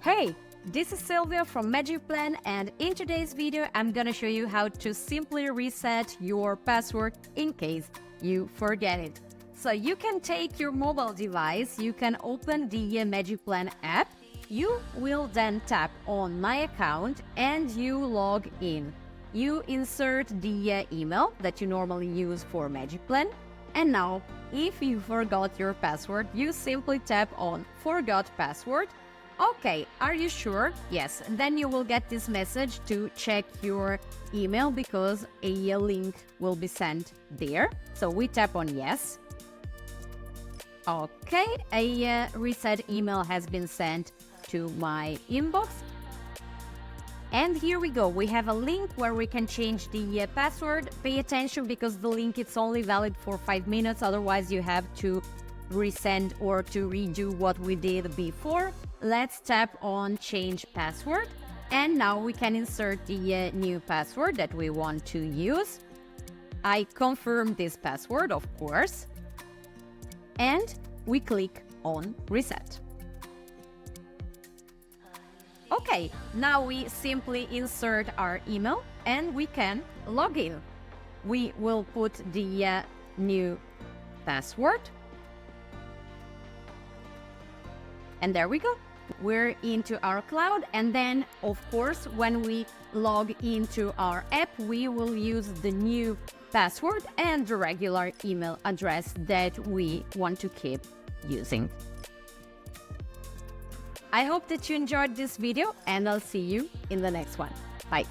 Hey, this is Sylvia from magicplan, and in today's video I'm gonna show you how to simply reset your password in case you forget it. So you can take your mobile device, you can open the magicplan app, you will then tap on my account and you log in. You insert the email that you normally use for magicplan, and now if you forgot your password, you simply tap on forgot password. Okay, are you sure? Yes, then you will get this message to check your email because a link will be sent there. So we tap on yes. Okay, a reset email has been sent to my inbox. And here we go, we have a link where we can change the password. Pay attention because the link is only valid for 5 minutes, otherwise you have to resend or to redo what we did before. Let's tap on change password, and now we can insert the new password that we want to use. I confirm this password, of course, and we click on reset. Okay, now we simply insert our email and we can log in. We will put the new password. And there we go. We're into our cloud, and then of course when we log into our app we will use the new password and the regular email address that we want to keep using. I hope that you enjoyed this video, and I'll see you in the next one. Bye.